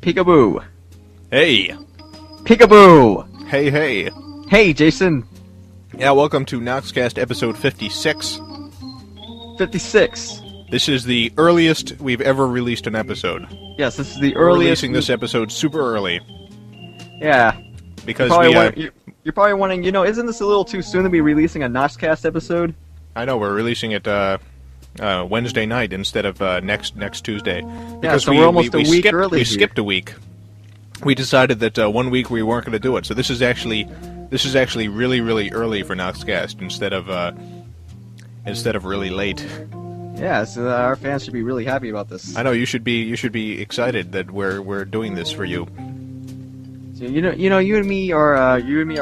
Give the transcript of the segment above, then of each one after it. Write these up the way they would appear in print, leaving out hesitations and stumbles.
Peekaboo. Hey. Peekaboo. Hey. Hey, Jason. Yeah, welcome to Knoxkast episode 56. 56. This is the earliest we've ever released an episode. Yes, this is the We're earliest. releasing this episode super early. Yeah. Because you're probably wondering, isn't this a little too soon to be releasing a Knoxkast episode? I know, we're releasing it Wednesday night instead of next Tuesday. Because yeah, so we're almost a week early. We skipped a week. We decided that 1 week we weren't going to do it. So this is actually really early for Knoxkast instead of really late. Yeah, so our fans should be really happy about this. I know you should be excited that we're doing this for you. So, you and me are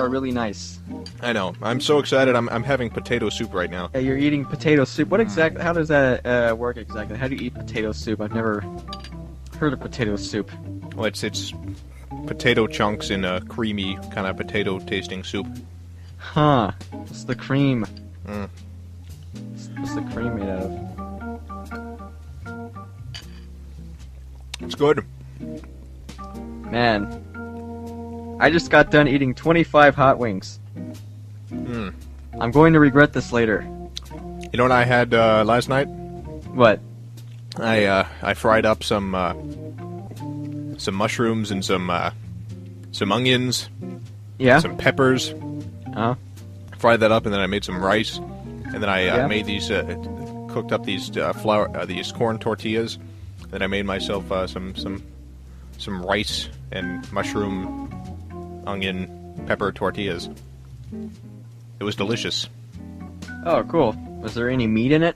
really nice. I know. I'm so excited. I'm having potato soup right now. Yeah, you're eating potato soup. What exactly? How does that work exactly? How do you eat potato soup? I've never heard of potato soup. Well, it's potato chunks in a creamy kind of potato tasting soup. Huh? What's the cream? Mm. What's the cream made out of? It's good. Man, I just got done eating 25 hot wings. Mm. I'm going to regret this later. You know what I had last night? What? I fried up some mushrooms and some onions. Yeah. Some peppers. Fried that up, and then I made some rice, and then I made these cooked up these these corn tortillas. Then I made myself some rice and mushroom, onion, pepper tortillas. It was delicious. Oh, cool. Was there any meat in it?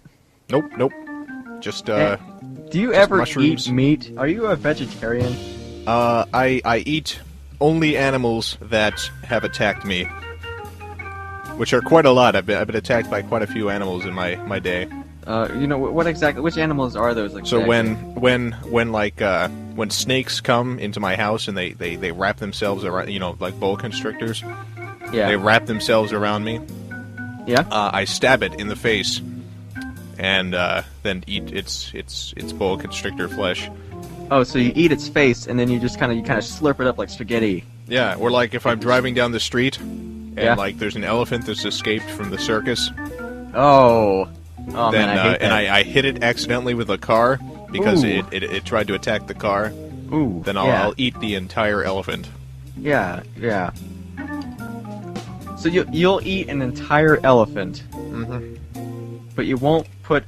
Nope. Just do you ever mushrooms. eat meat? Are you a vegetarian? I eat only animals that have attacked me, which are quite a lot. I've been attacked by quite a few animals in my day. What exactly? Which animals are those? Exactly? So when snakes come into my house and they wrap themselves around, like boa constrictors. Yeah. They wrap themselves around me. Yeah. I stab it in the face, and then eat its boa constrictor flesh. Oh, so you eat its face, and then you just kind of slurp it up like spaghetti. Yeah, or like if I'm driving down the street, and like there's an elephant that's escaped from the circus. Oh then, man, I hate that. And I hit it accidentally with a car because Ooh. it tried to attack the car. Ooh. Then I'll eat the entire elephant. Yeah. So you'll eat an entire elephant. Mm-hmm. But you won't put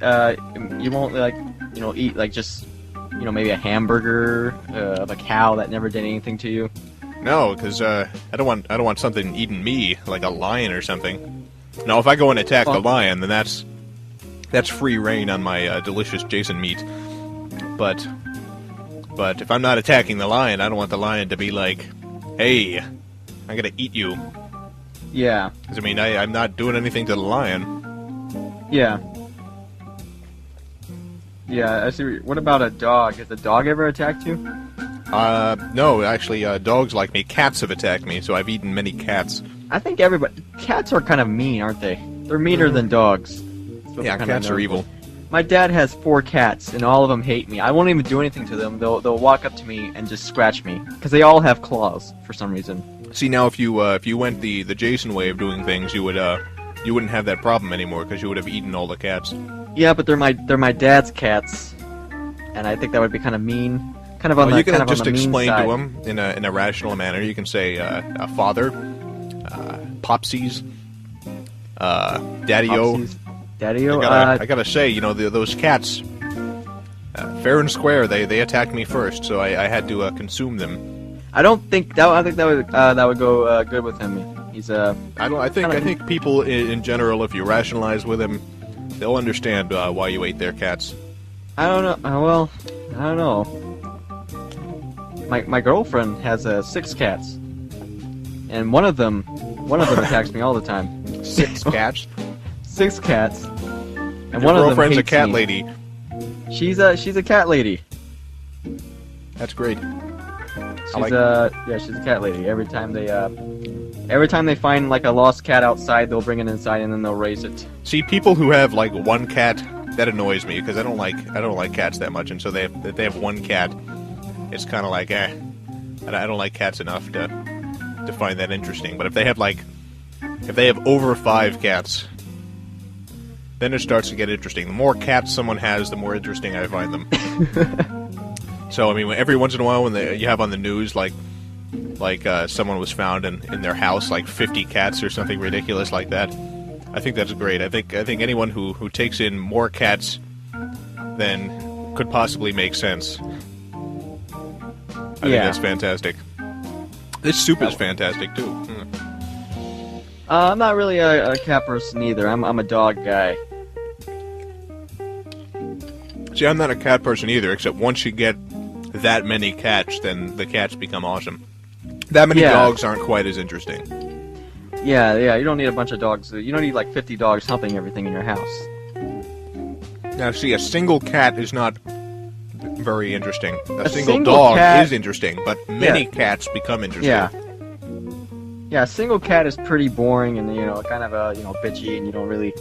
eat like just maybe a hamburger of a cow that never did anything to you. No, because I don't want something eating me like a lion or something. No, if I go and attack the lion, then that's free reign on my delicious Jason meat. But if I'm not attacking the lion, I don't want the lion to be like, "Hey, I'm gonna eat you." Yeah. Because I'm not doing anything to the lion. Yeah. Yeah, I see. What about a dog? Has a dog ever attacked you? No, actually, dogs like me. Cats have attacked me, so I've eaten many cats. I think cats are kind of mean, aren't they? They're meaner than dogs. Yeah, cats are evil. My dad has 4 cats, and all of them hate me. I won't even do anything to them. They'll walk up to me and just scratch me, because they all have claws for some reason. See, now if you went the Jason way of doing things, you wouldn't have that problem anymore because you would have eaten all the cats. Yeah, but they're my dad's cats, and I think that would be kind of mean. Kind of on the you can kind of just on the mean explain side. to him in a rational manner. You can say a father, popsies, daddy-o. Popsies. Daddy-o. I gotta say, those cats, fair and square, they attacked me first, so I had to consume them. I think that would go good with him. He's I think people in general, if you rationalize with them, they'll understand why you ate their cats. I don't know. Well, I don't know. My girlfriend has 6 cats, and one of them attacks me all the time. 6 cats. 6 cats. And Your one of them girlfriend's a hates cat me. lady. She's a cat lady. That's great. She's a cat lady. Every time they find like a lost cat outside, they'll bring it inside and then they'll raise it. See, people who have like one cat, that annoys me because I don't like cats that much, and so if they have one cat, it's kind of like And I don't like cats enough to find that interesting. But if they have over 5 cats, then it starts to get interesting. The more cats someone has, the more interesting I find them. So, I mean, every once in a while when you have on the news, like someone was found in their house, like 50 cats or something ridiculous like that, I think that's great. I think anyone who takes in more cats than could possibly make sense, I think that's fantastic. This soup is fantastic, too. I'm not really a cat person either. I'm a dog guy. See, I'm not a cat person either, except once you get that many cats, then the cats become awesome. That many dogs aren't quite as interesting. Yeah, you don't need a bunch of dogs. You don't need like 50 dogs humping everything in your house. Now, see, a single cat is not very interesting. A single dog is interesting, but many cats become interesting. Yeah, a single cat is pretty boring and kind of bitchy, and you don't really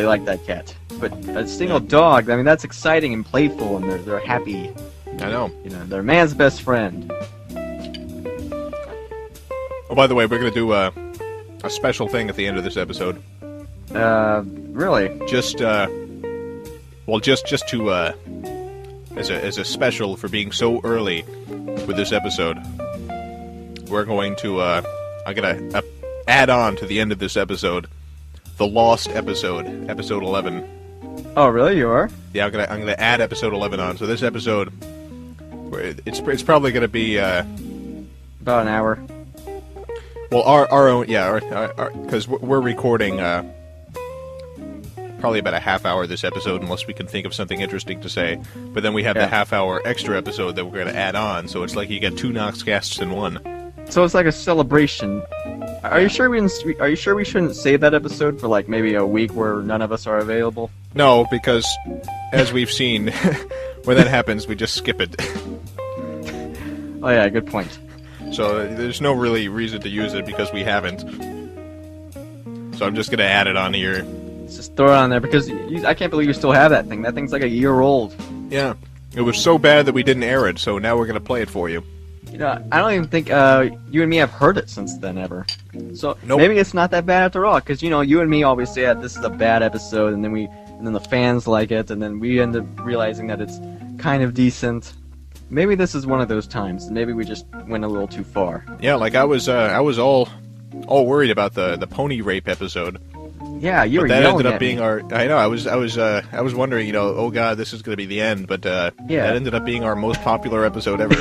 like that cat. But a single dog, I mean, that's exciting and playful, and they're happy. I know. They're man's best friend. Oh, by the way, we're gonna do a special thing at the end of this episode. Really? Just to as a special for being so early with this episode, we're going to I'm gonna add on to the end of this episode the lost episode 11. Oh, really? You are? Yeah, I'm gonna add episode 11 on. So this episode, it's probably gonna be about an hour. Well, our own, because we're recording probably about a half hour this episode, unless we can think of something interesting to say. But then we have the half hour extra episode that we're gonna add on. So it's like you get 2 Knoxkasts in one. So it's like a celebration. Are you sure we shouldn't save that episode for like maybe a week where none of us are available? No, because as we've seen, when that happens, we just skip it. Oh yeah, good point. So there's no really reason to use it because we haven't. So I'm just gonna add it on here. Let's just throw it on there because I can't believe you still have that thing. That thing's like a year old. Yeah, it was so bad that we didn't air it. So now we're gonna play it for you. I don't even think you and me have heard it since then ever. So maybe it's not that bad after all. Because you and me always say that this is a bad episode, and then the fans like it, and then we end up realizing that it's kind of decent. Maybe this is one of those times. Maybe we just went a little too far. Yeah, like I was all worried about the pony rape episode. Yeah, you were that yelling ended up at being me. I know. I was wondering, oh god, this is going to be the end. But that ended up being our most popular episode ever.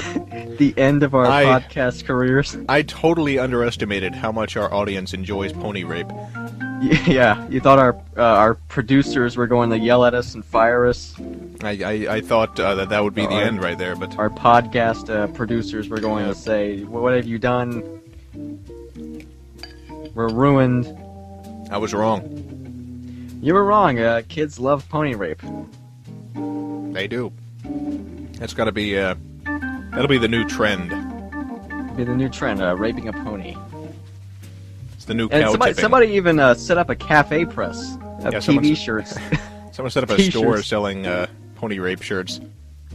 The end of our podcast careers. I totally underestimated how much our audience enjoys pony rape. Yeah, you thought our producers were going to yell at us and fire us. I thought that would be the end right there, but our podcast producers were going to say, "What have you done? We're ruined." I was wrong. You were wrong. Kids love pony rape. They do. That's got to be that'll be the new trend. Be the new trend, raping a pony. It's the new cow tipping. Somebody even set up a cafe press of TV shirts. Someone set up a store selling pony rape shirts.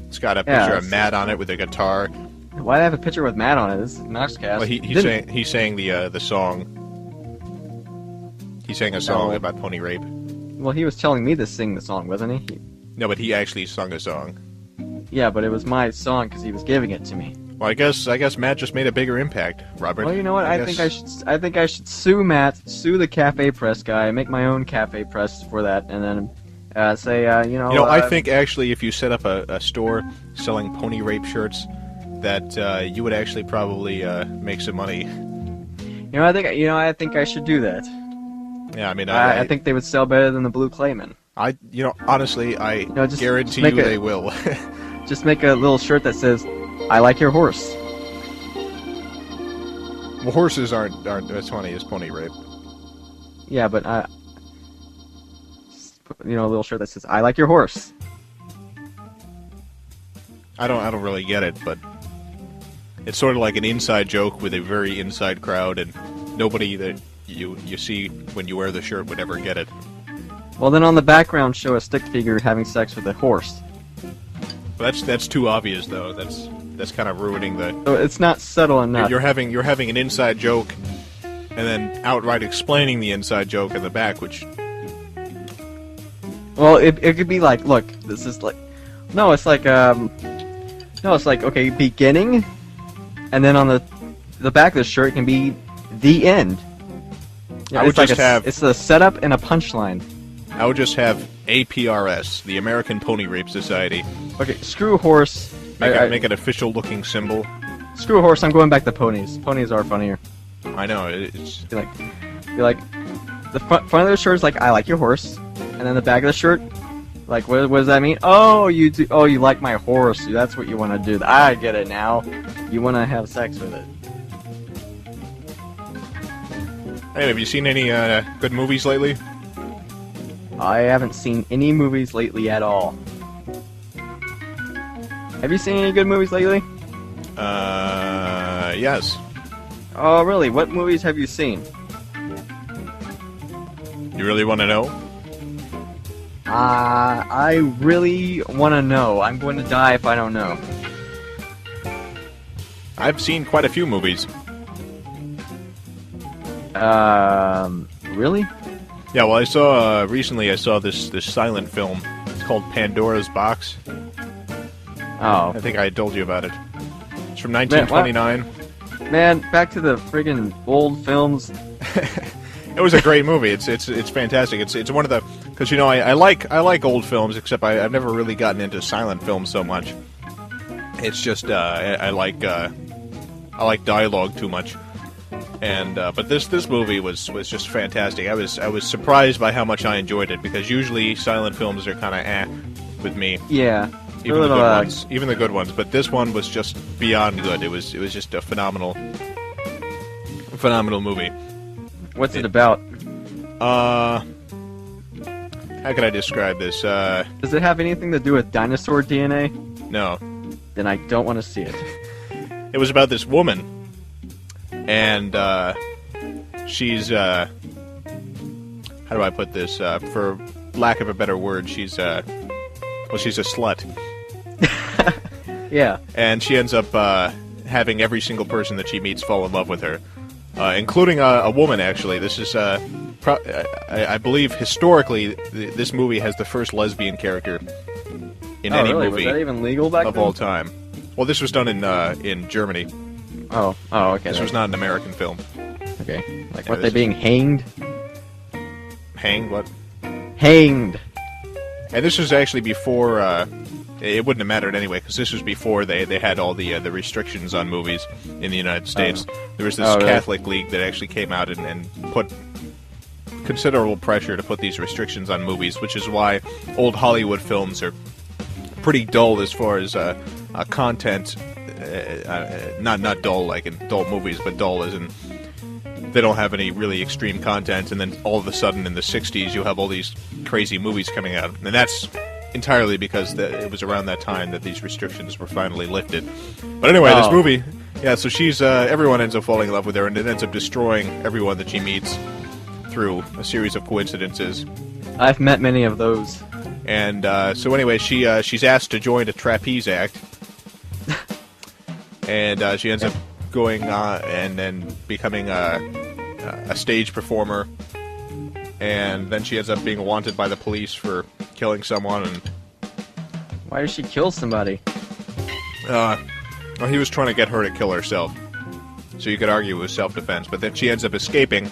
It's got a picture of Matt on it with a guitar. Why do I have a picture with Matt on it? This is Knoxkast. Well, he sang the song. He sang a song about pony rape. Well, he was telling me to sing the song, wasn't he? No, but he actually sung a song. Yeah, but it was my song because he was giving it to me. Well, I guess Matt just made a bigger impact, Robert. Well, you know what? I think I should sue Matt, sue the cafe press guy, make my own cafe press for that, and then say, I think actually if you set up a store selling pony rape shirts, that you would actually probably make some money. I think I should do that. Yeah, I mean, I think they would sell better than the Blue Clayman. Honestly, I guarantee you they will. Just make a little shirt that says, "I like your horse." Well, horses aren't as funny as pony rape. Yeah, but a little shirt that says, "I like your horse." I don't really get it, but it's sort of like an inside joke with a very inside crowd, and nobody that you see when you wear the shirt would ever get it. Well, then on the background show a stick figure having sex with a horse. That's too obvious, though. That's kind of ruining the... So it's not subtle enough. You're having an inside joke, and then outright explaining the inside joke in the back, which... Well, it could be like, look, this is like... No, it's like, okay, beginning, and then on the back of the shirt can be the end. Yeah, I would just have... It's a setup and a punchline. I would just have APRS, the American Pony Rape Society. Okay, screw horse. Make an official-looking symbol. Screw horse, I'm going back to ponies. Ponies are funnier. I know, it's... Be like, the front of the shirt is like, I like your horse. And then the back of the shirt, like, what does that mean? Oh, you like my horse. That's what you want to do. I get it now. You want to have sex with it. Hey, have you seen any good movies lately? I haven't seen any movies lately at all. Have you seen any good movies lately? Yes. Oh, really? What movies have you seen? You really want to know? I really want to know. I'm going to die if I don't know. I've seen quite a few movies. Really? Yeah, well, recently I saw this silent film. It's called Pandora's Box. Oh. I think I told you about it. It's from 1929. Man, back to the friggin' old films. It was a great movie. It's fantastic. It's one of the... Because, you know, I like old films, except I've never really gotten into silent films so much. It's just, I like dialogue too much. And but this movie was just fantastic. I was surprised by how much I enjoyed it, because usually silent films are kind of with me. Yeah. Even the good ones. Even the good ones. But this one was just beyond good. It was just a phenomenal movie. What's it about? How can I describe this? Does it have anything to do with dinosaur DNA? No. Then I don't want to see it. It was about this woman, and she's how do I put this? For lack of a better word, she's a slut. Yeah. And she ends up having every single person that she meets fall in love with her, including a woman. Actually, this is I believe historically this movie has the first lesbian character in any really? movie. Was that even legal back of then? all time. Well, this was done in Germany. Oh, okay. This was not an American film. Okay. Like, what, they being hanged? Hanged? What? Hanged! And this was actually before, it wouldn't have mattered anyway, because this was before they had all the restrictions on movies in the United States. There was this Catholic League that actually came out and put considerable pressure to put these restrictions on movies, which is why old Hollywood films are pretty dull as far as content. Not dull like in dull movies, but dull as in they don't have any really extreme content, and then all of a sudden in the 60s you have all these crazy movies coming out, and that's entirely because it was around that time that these restrictions were finally lifted. But anyway, this movie, yeah, so she's everyone ends up falling in love with her, and it ends up destroying everyone that she meets through a series of coincidences. I've met many of those. And so anyway, she's asked to join a trapeze act. And she ends up going and then becoming a stage performer, and then she ends up being wanted by the police for killing someone. And why did she kill somebody? Well, he was trying to get her to kill herself, so you could argue it was self-defense. But then she ends up escaping,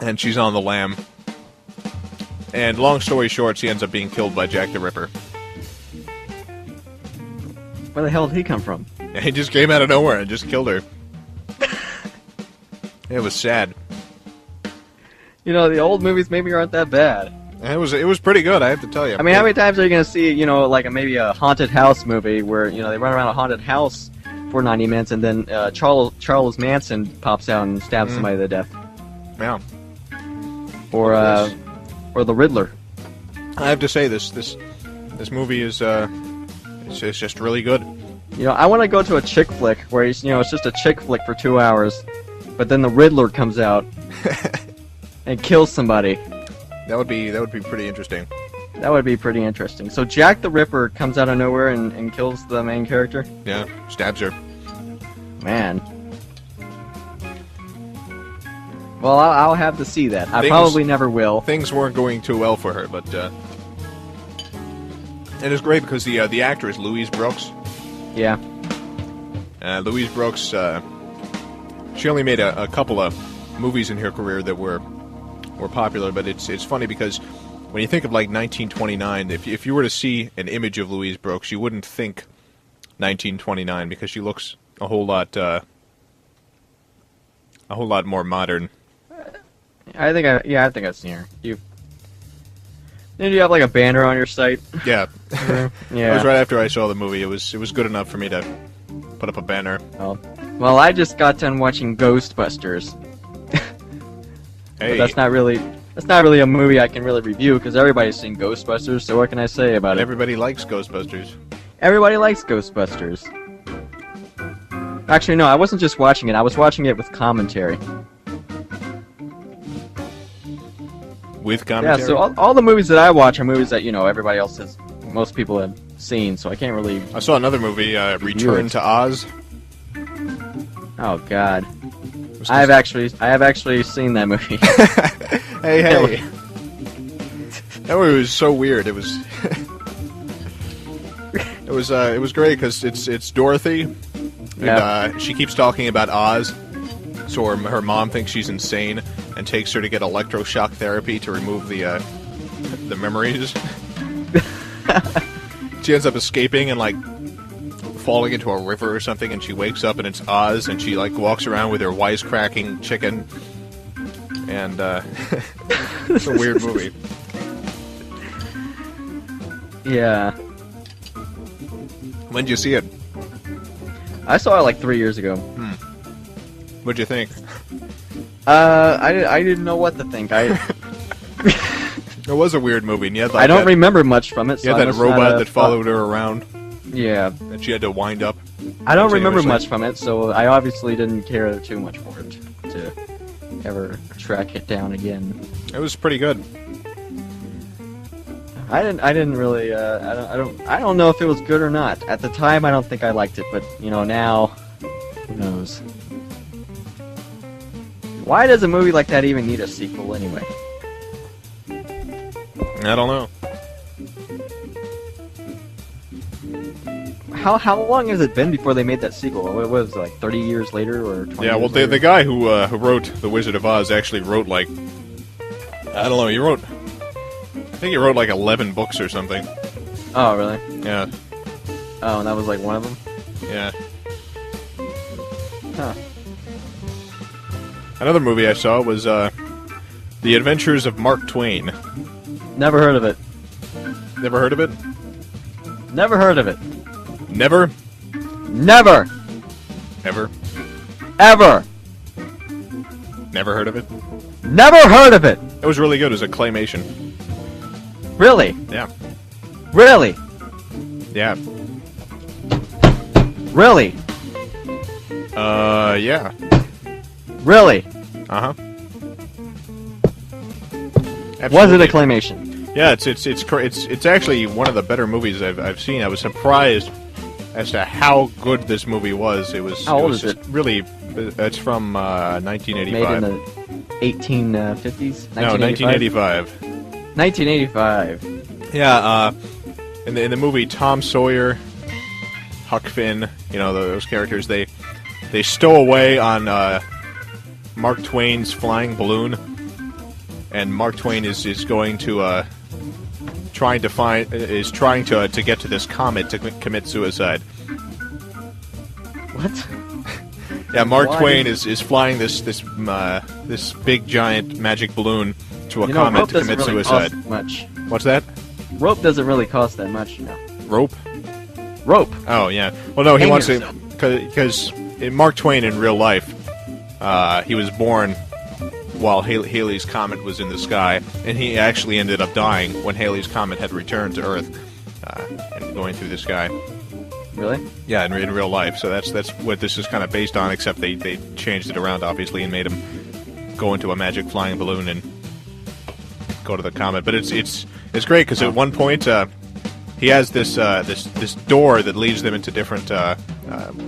and she's on the lam. And long story short, she ends up being killed by Jack the Ripper. Where the hell did he come from? He just came out of nowhere and just killed her. It was sad. You know, the old movies maybe aren't that bad. It was pretty good, I have to tell you. I mean, how many times are you going to see, you know, like maybe a haunted house movie where, you know, they run around a haunted house for 90 minutes and then Charles Manson pops out and stabs somebody to death? Yeah. Or the Riddler. I have to say, this movie is it's just really good. You know, I want to go to a chick flick where it's just a chick flick for 2 hours, but then the Riddler comes out and kills somebody. That would be pretty interesting. That would be pretty interesting. So Jack the Ripper comes out of nowhere and kills the main character? Yeah, stabs her. Man. Well, I'll have to see that. I probably never will. Things weren't going too well for her, but it is great because the actor is Louise Brooks. Yeah. Louise Brooks, she only made a couple of movies in her career that were popular, but it's funny because when you think of like 1929, if you were to see an image of Louise Brooks, you wouldn't think 1929 because she looks a whole lot more modern. I think I've seen her. Did you have like a banner on your site? Yeah. Yeah. It was right after I saw the movie. It was good enough for me to put up a banner. Oh. Well, I just got done watching Ghostbusters. Hey. But that's not really a movie I can really review because everybody's seen Ghostbusters. So what can I say about it? Everybody likes Ghostbusters. Everybody likes Ghostbusters. Actually, no, I wasn't just watching it. I was watching it with commentary. With commentary? Yeah, so all the movies that I watch are movies that, everybody else most people have seen, so I can't really... I saw another movie, Return to Oz. Oh, God. I have actually seen that movie. Hey. That movie was so weird. It was... it was great because it's Dorothy, and she keeps talking about Oz, so her mom thinks she's insane and takes her to get electroshock therapy to remove the memories. She ends up escaping and like falling into a river or something, and she wakes up and it's Oz, and she like walks around with her wisecracking chicken, and it's a weird movie. Yeah. When did you see it? I saw it like 3 years ago. What'd you think? I didn't know what to think. It was a weird movie, and you had like I don't remember much from it. You had that robot that followed her around. Yeah. That she had to wind up. I don't remember much from it, so I obviously didn't care too much for it to ever track it down again. It was pretty good. I didn't really. I don't know if it was good or not. At the time, I don't think I liked it, but now, who knows? Why does a movie like that even need a sequel anyway? I don't know. How long has it been before they made that sequel? What was it, like 30 years later or 20 Yeah, well, years the guy who wrote The Wizard of Oz actually wrote like, I don't know, I think he wrote like 11 books or something. Oh, really? Yeah. Oh, and that was like one of them? Yeah. Huh. Another movie I saw was The Adventures of Mark Twain. Never heard of it. Never heard of it? Never heard of it. Never? Never! Ever? Ever! Never heard of it? Never heard of it! It was really good. It was a claymation. Really? Yeah. Really? Yeah. Really? Yeah. Really? Uh-huh. Was it a claymation? Yeah, it's actually one of the better movies I've seen. I was surprised as to how good this movie was. How old is it? Really, it's from 1985. Made in the 1850s? No, 1985. 1985. Yeah, in the movie, Tom Sawyer, Huck Finn, those characters, they stow away on Mark Twain's flying balloon, and Mark Twain is going to trying to get to this comet to commit suicide. What? Yeah, Mark Twain is flying this big giant magic balloon to a comet to commit suicide. Cost much. What's that? Rope doesn't really cost that much, Rope? Rope. Oh yeah. Well, no, he wants yourself. to because Mark Twain in real life, he was born while Halley's Comet was in the sky, and he actually ended up dying when Halley's Comet had returned to Earth and going through the sky. Really? Yeah, in real life. So that's what this is kind of based on, except they changed it around, obviously, and made him go into a magic flying balloon and go to the comet. But it's It's great because at one point he has this door that leads them into different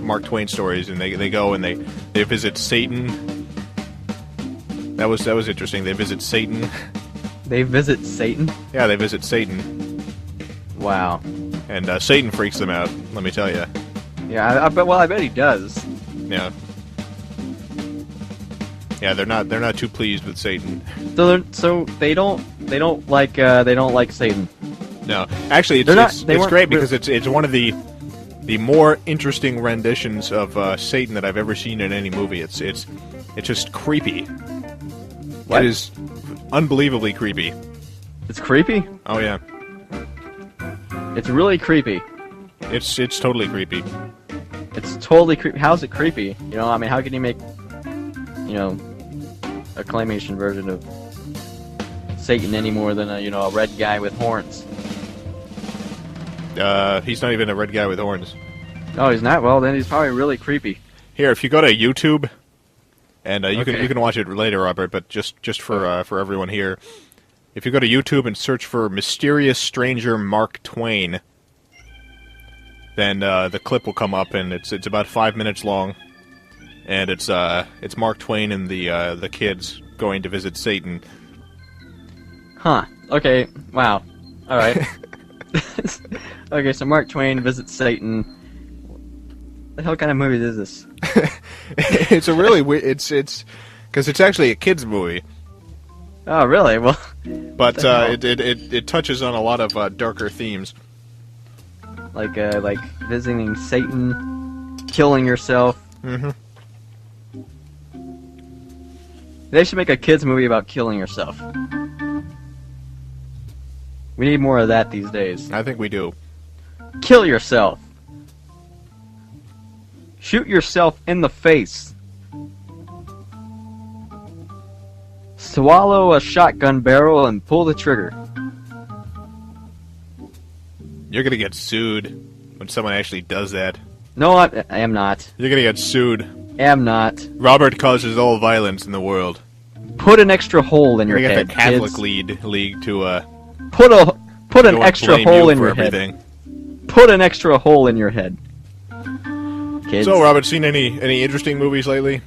Mark Twain stories, and they go and they visit Satan. That was interesting. They visit Satan. They visit Satan? Yeah, they visit Satan. Wow. And Satan freaks them out. Let me tell you. Yeah, I bet he does. Yeah. Yeah, they're not too pleased with Satan. So they don't like Satan. No, actually, it's great because it's one of the more interesting renditions of Satan that I've ever seen in any movie. It's just creepy. What? It is unbelievably creepy. It's creepy? Oh yeah. It's really creepy. It's totally creepy. It's totally creepy. How's it creepy? You know, I mean, how can you make, a claymation version of Satan any more than a red guy with horns? He's not even a red guy with horns. Oh, he's not? Well, then he's probably really creepy. Here, if you go to YouTube, and you can watch it later, Robert, but just for everyone here, if you go to YouTube and search for Mysterious Stranger Mark Twain, then the clip will come up, and it's about 5 minutes long, and it's Mark Twain and the kids going to visit Satan. Huh. Okay. Wow. All right. Okay, so Mark Twain visits Satan. The hell kind of movie is this? It's a really weird. It's because it's actually a kids movie. Oh, really? Well, but it touches on a lot of darker themes. Like visiting Satan, killing yourself. Mm-hmm. They should make a kids movie about killing yourself. We need more of that these days. I think we do. Kill yourself. Shoot yourself in the face. Swallow a shotgun barrel and pull the trigger. You're gonna get sued when someone actually does that. No, I am not. You're gonna get sued. I am not. Robert causes all violence in the world. Put an extra hole in your You're gonna head, get the Catholic kids. League to Put an extra hole in your everything. head. Put an extra hole in your head. Kids. So, Robert, seen any interesting movies lately?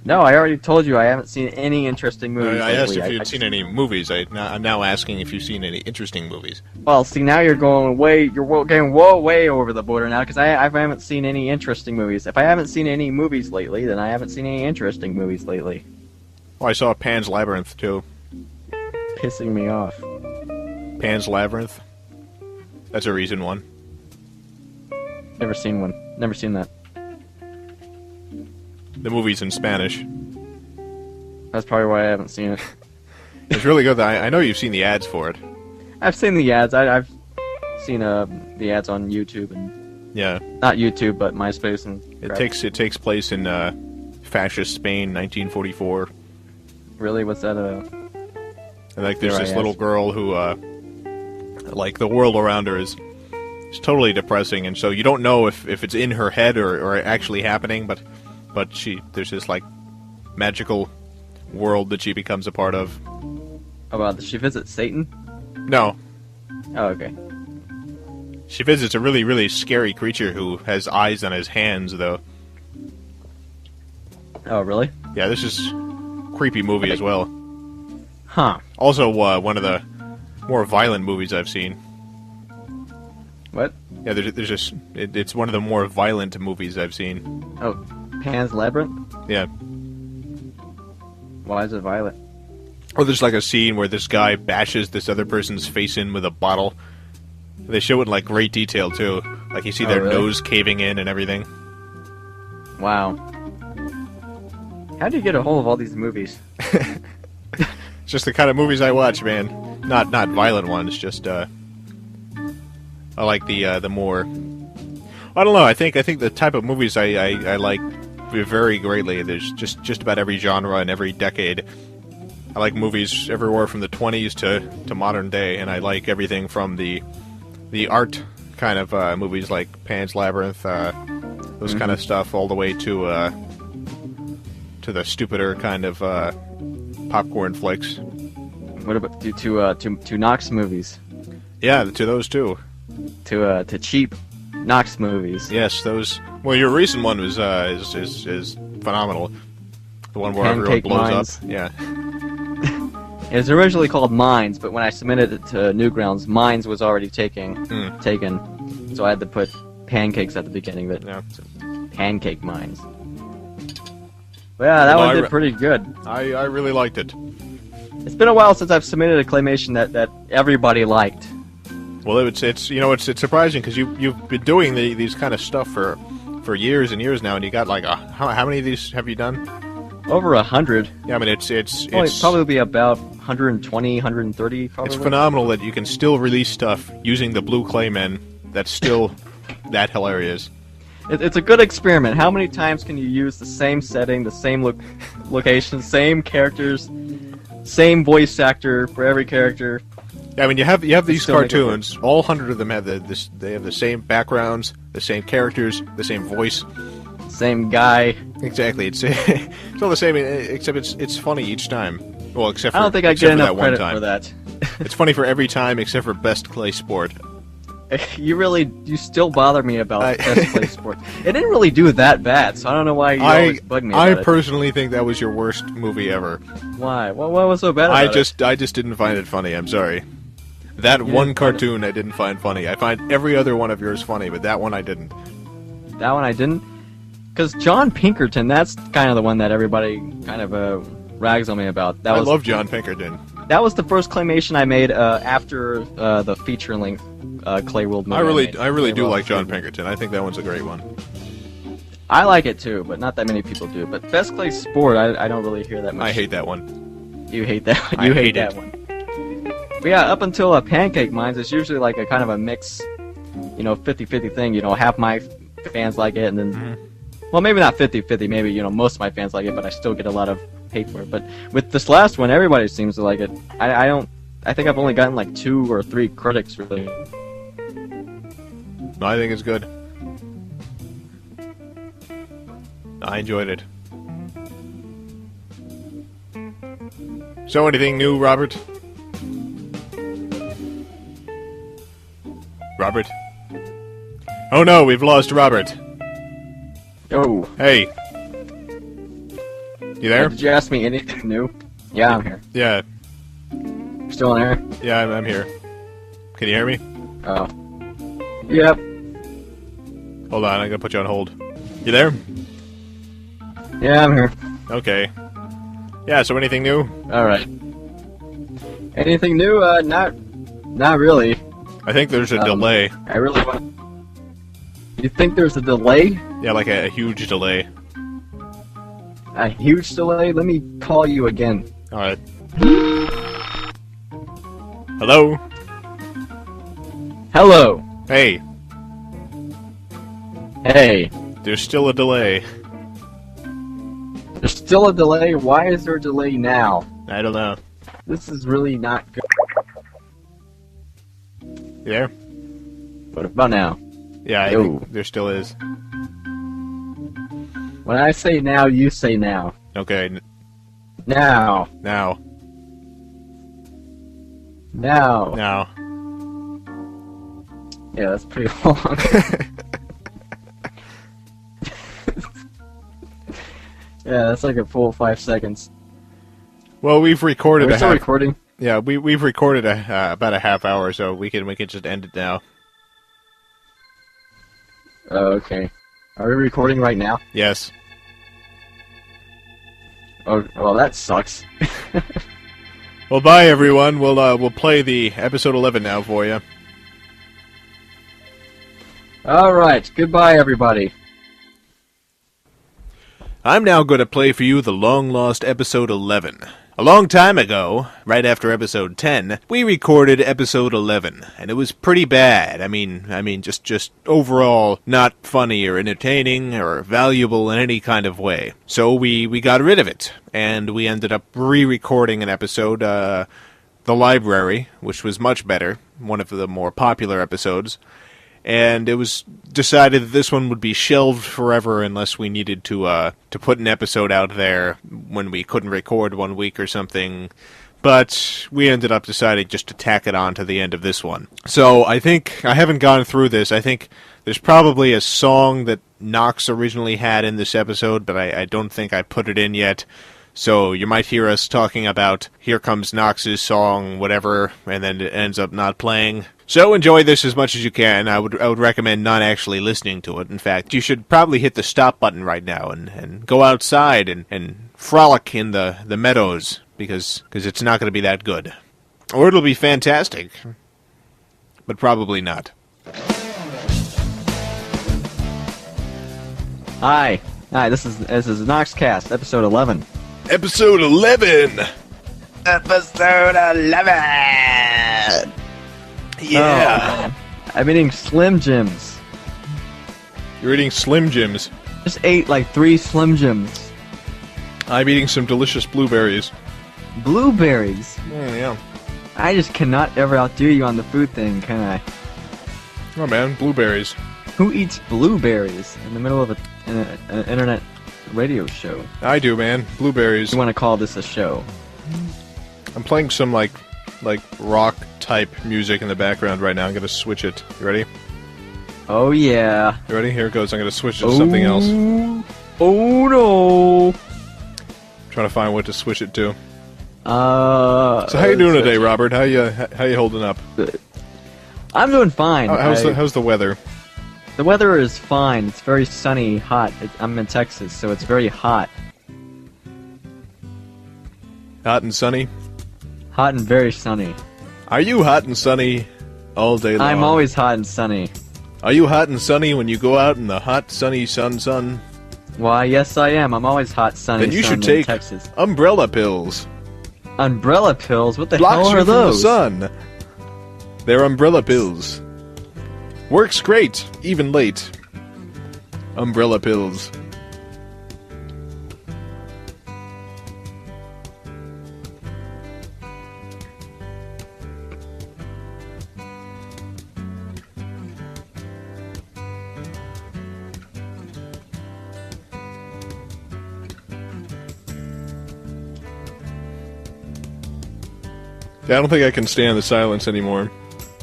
No, I already told you I haven't seen any interesting movies I asked lately. if you'd seen any movies. I'm now asking if you've seen any interesting movies. Well, see, now you're going way over the border now, because I haven't seen any interesting movies. If I haven't seen any movies lately, then I haven't seen any interesting movies lately. Well, I saw Pan's Labyrinth, too. Pissing me off. Pan's Labyrinth? That's a recent one. Never seen one. Never seen that. The movie's in Spanish. That's probably why I haven't seen it. It's really good. I know you've seen the ads for it. I've seen the ads. I've seen the ads on YouTube and yeah, not YouTube, but MySpace and. It takes place in fascist Spain, 1944. Really, what's that? And like, there's this little girl who, like, the world around her is totally depressing, and so you don't know if it's in her head or actually happening, but there's this like magical world that she becomes a part of. Oh, wow, does she visit Satan? No. Oh, okay. She visits a really, really scary creature who has eyes on his hands, though. Oh, really? Yeah, this is a creepy movie as well. Huh. Also, one of the more violent movies I've seen. What? Yeah, there's it's one of the more violent movies I've seen. Oh, Pan's Labyrinth? Yeah. Why is it violent? Or there's like a scene where this guy bashes this other person's face in with a bottle. They show it in like great detail too. Like you see their nose caving in and everything. Wow. How do you get a hold of all these movies? It's just the kind of movies I watch, man. Not violent ones, just I like the more. I don't know. I think the type of movies I like vary greatly. There's just about every genre and every decade. I like movies everywhere from the 20s to modern day, and I like everything from the art kind of movies like Pan's Labyrinth, those kind of stuff, all the way to the stupider kind of popcorn flicks. What about to Knox movies? Yeah, to those two. To cheap Knox movies. Yes, those. Well, your recent one was is phenomenal. The one where Pancake everyone blows Mines. up. Yeah. It was originally called Mines, but when I submitted it to Newgrounds, Mines was already taken. So I had to put pancakes at the beginning of it. Yeah. So, Pancake Mines. But yeah, that one did pretty good. I really liked it. It's been a while since I've submitted a claymation that everybody liked. Well, it's surprising because you've been doing these kind of stuff for years and years now, and you got like how many of these have you done? Over 100. Yeah, I mean it's probably be about 120, 130. Probably. It's phenomenal that you can still release stuff using the blue claymen. That's still that hilarious. It's a good experiment. How many times can you use the same setting, the same location, same characters, same voice actor for every character? Yeah, I mean you have these cartoons. All 100 of them have they have the same backgrounds, the same characters, the same voice. Same guy. Exactly. It's all the same, except it's funny each time. Well, except for I don't think I get enough one credit time. for that. It's funny for every time except for Best Clay Sport. You still bother me about Best Clay Sport. It didn't really do that bad, so I don't know why you always bug me about it. I personally think that was your worst movie ever. Why? What was so bad about it? I just didn't find it funny. I'm sorry. That one cartoon I didn't find funny. I find every other one of yours funny, but that one I didn't. That one I didn't? Because John Pinkerton, that's kind of the one that everybody kind of rags on me about. I love John Pinkerton. That was the first claymation I made after the feature-length Clay World movie. I really do like John Pinkerton. I think that one's a great one. I like it too, but not that many people do. But Best Clay Sport, I don't really hear that much. I hate that one. You hate that one? You hate that one. But yeah, up until Pancake Mines, it's usually like a kind of a mix, 50-50 thing. Half my fans like it, and then... Well, maybe not 50-50, maybe, most of my fans like it, but I still get a lot of hate for it. But with this last one, everybody seems to like it. I think I've only gotten like 2 or 3 critics, really. No, I think it's good. I enjoyed it. So, anything new, Robert? Robert? Oh no, we've lost Robert. Oh. Hey. You there? Did you ask me anything new? Yeah, I'm here. Yeah. You're still in there? Yeah, I'm here. Can you hear me? Oh. Yep. Hold on, I'm gonna put you on hold. You there? Yeah, I'm here. Okay. Yeah, so anything new? Alright. Anything new? Not really. I think there's a delay. I really want... You think there's a delay? Yeah, like a huge delay. A huge delay? Let me call you again. Alright. Hello? Hello. Hey. Hey. There's still a delay. There's still a delay? Why is there a delay now? I don't know. This is really not good. You there? What about now? Yeah, I think there still is. When I say now, you say now. Okay. Now. Now. Now. Now. Yeah, that's pretty long. Yeah, that's like a full 5 seconds. Well, we've recorded. Are we still recording? Yeah, we've recorded about a half hour, so we can just end it now. Oh, okay. Are we recording right now? Yes. Oh, well, that sucks. Well, bye everyone. We'll play the episode 11 now for you. All right. Goodbye, everybody. I'm now going to play for you the long-lost episode 11. A long time ago, right after episode 10, we recorded episode 11, and it was pretty bad. I mean, just overall not funny or entertaining or valuable in any kind of way. So we got rid of it, and we ended up re-recording an episode, The Library, which was much better, one of the more popular episodes. And it was decided that this one would be shelved forever unless we needed to put an episode out there when we couldn't record 1 week or something. but we ended up deciding just to tack it on to the end of this one. So I think, I haven't gone through this, I think there's probably a song that Knox originally had in this episode, but I don't think I put it in yet. So you might hear us talking about Here Comes Knox's song, whatever, and then it ends up not playing. So enjoy this as much as you can. I would recommend not actually listening to it. In fact, you should probably hit the stop button right now and go outside and frolic in the meadows, because it's not going to be that good. Or it'll be fantastic, but probably not. Hi, this is Knoxkast, episode 11. Episode 11! Episode 11! Yeah! Oh, I'm eating Slim Jims. You're eating Slim Jims. Just ate like 3 Slim Jims. I'm eating some delicious blueberries. Blueberries? Yeah. I just cannot ever outdo you on the food thing, can I? Oh man, blueberries. Who eats blueberries in the middle of an internet radio show? I do, man. Blueberries. You want to call this a show? I'm playing some like rock type music in the background right now. I'm gonna switch it. You ready? Oh yeah. You ready? Here it goes. I'm gonna switch it to something else. Oh no. Trying to find what to switch it to. So how you doing today, Robert? How you holding up? I'm doing fine. How's the weather? The weather is fine. It's very sunny, hot. I'm in Texas, so it's very hot. Hot and sunny? Hot and very sunny. Are you hot and sunny all day long? I'm always hot and sunny. Are you hot and sunny when you go out in the hot, sunny sun? Why, yes I am. I'm always hot, sunny, then you sun should take in Texas. umbrella pills. Umbrella pills? What the Blocks hell are you those? from the sun. They're umbrella pills. Works great, even late. Umbrella pills. Yeah, I don't think I can stand the silence anymore.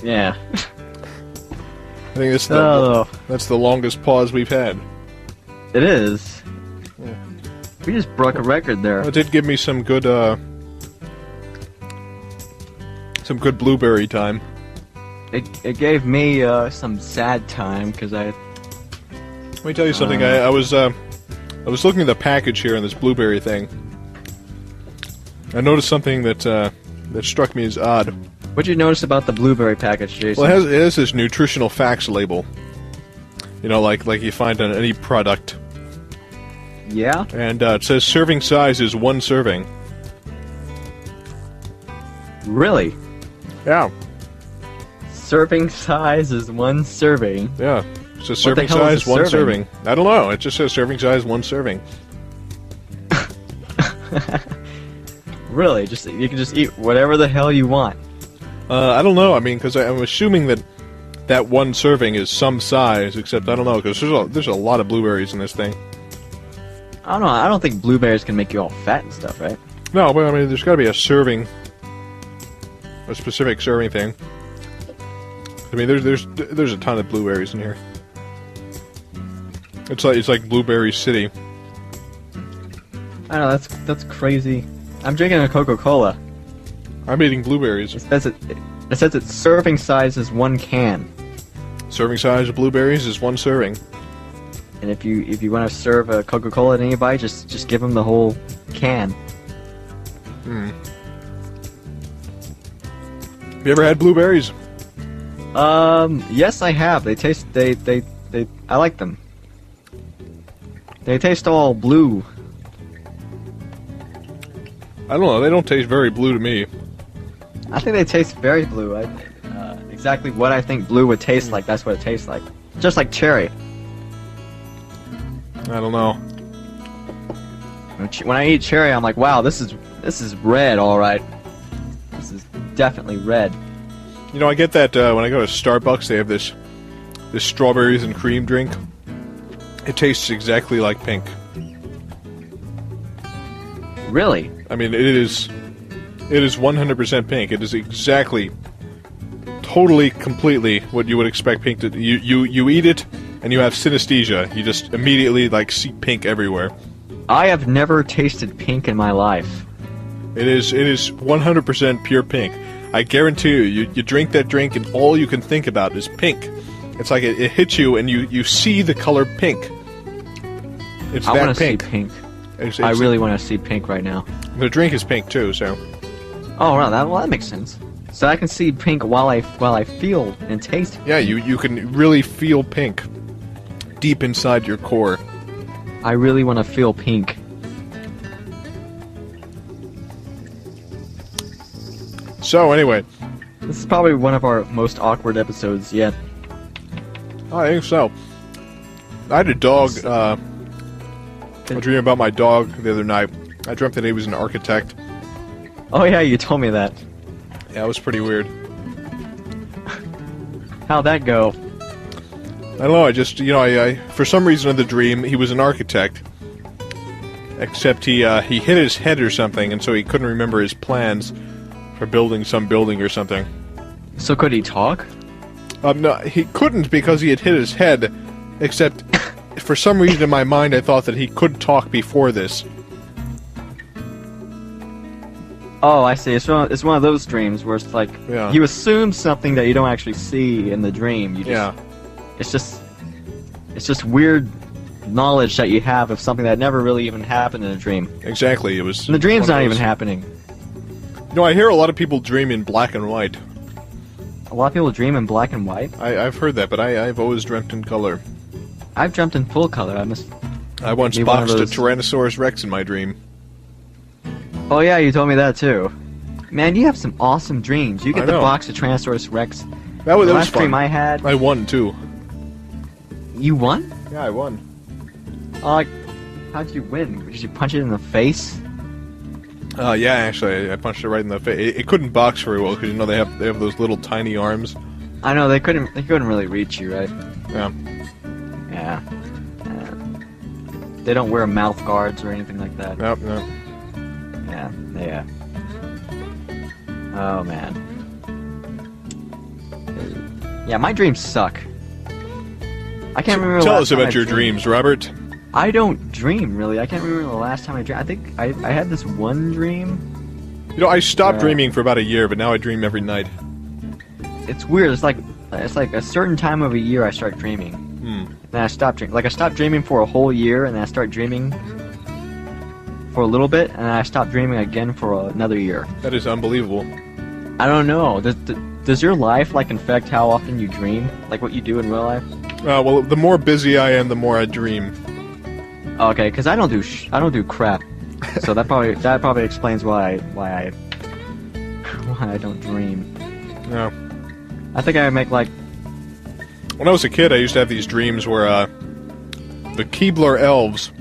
Yeah. I think that's the longest pause we've had. It is. Yeah. We just broke a record there. Well, it did give me some good blueberry time. It gave me some sad time because I. Let me tell you something. I was looking at the package here on this blueberry thing. I noticed something that struck me as odd. What'd you notice about the blueberry package, Jason? Well, it has this nutritional facts label. You know, like you find on any product. Yeah? And it says serving size is 1 serving. Really? Yeah. Serving size is 1 serving? Yeah. It says serving size 1 serving. I don't know. It just says serving size 1 serving. Really? You can just eat whatever the hell you want. I don't know. I mean, because I'm assuming that 1 serving is some size, except I don't know, because there's a lot of blueberries in this thing. I don't know. I don't think blueberries can make you all fat and stuff, right? No, but I mean, there's got to be a specific serving thing. I mean, there's a ton of blueberries in here. It's like Blueberry City. I don't know. That's crazy. I'm drinking a Coca-Cola. I'm eating blueberries. It says its serving size is 1 can. Serving size of blueberries is 1 serving. And if you want to serve a Coca-Cola to anybody, just give them the whole can. Have you ever had blueberries? Yes, I have. They I like them. They taste all blue. I don't know. They don't taste very blue to me. I think they taste very blue. Exactly what I think blue would taste like. That's what it tastes like. Just like cherry. I don't know. When I eat cherry, I'm like, wow, this is red, all right. This is definitely red. You know, I get that when I go to Starbucks, they have this strawberries and cream drink. It tastes exactly like pink. Really? I mean, it is It is 100% pink. It is exactly, totally, completely what you would expect pink to... You eat it, and you have synesthesia. You just immediately, like, see pink everywhere. I have never tasted pink in my life. It is 100% pure pink. I guarantee you drink that drink, and all you can think about is pink. It's like it hits you, and you see the color pink. It's I that want to see pink. pink. It's, I really want to see pink right now. The drink is pink too, so... Oh, well, that makes sense. So I can see pink while I feel and taste pink. Yeah, you can really feel pink deep inside your core. I really want to feel pink. So, anyway. This is probably one of our most awkward episodes yet. I think so. I had a dog, I was dreaming about my dog the other night. I dreamt that he was an architect. Oh yeah, you told me that. Yeah, it was pretty weird. How'd that go? I don't know, I just, I for some reason in the dream, he was an architect. Except he hit his head or something, and so he couldn't remember his plans for building some building or something. So could he talk? No, he couldn't because he had hit his head, except for some reason in my mind I thought that he could talk before this. Oh, I see. It's one of those dreams where it's like you assume something that you don't actually see in the dream. It's just weird knowledge that you have of something that never really even happened in a dream. Exactly, it was... And the dream's not even happening. I hear a lot of people dream in black and white. A lot of people dream in black and white? I've heard that, but I've always dreamt in color. I've dreamt in full color. I once boxed a Tyrannosaurus Rex in my dream. Oh yeah, you told me that too. Man, you have some awesome dreams. You get to box a Tyrannosaurus Rex. That was last fun. dream I had... I won, too. You won? Yeah, I won. How'd you win? Did you punch it in the face? Yeah, actually, I punched it right in the face. It couldn't box very well, because, they have those little tiny arms. I know, they couldn't really reach you, right? Yeah. Yeah. They don't wear mouth guards or anything like that. Nope. Yeah. Oh, man. Yeah, my dreams suck. I can't remember. Tell us about your dreams, Robert. I don't dream, really. I can't remember the last time I dreamed. I think I had this one dream. I stopped dreaming for about a year, but now I dream every night. It's weird. It's like a certain time of a year I start dreaming. Then I stop dreaming. Like, I stopped dreaming for a whole year, and then I start dreaming for a little bit, and then I stop dreaming again for another year. That is unbelievable. I don't know. Does your life, affect how often you dream? Like, what you do in real life? Well, the more busy I am, the more I dream. Okay, because I don't do crap. So that probably explains why I don't dream. Yeah. I think I make When I was a kid, I used to have these dreams where the Keebler elves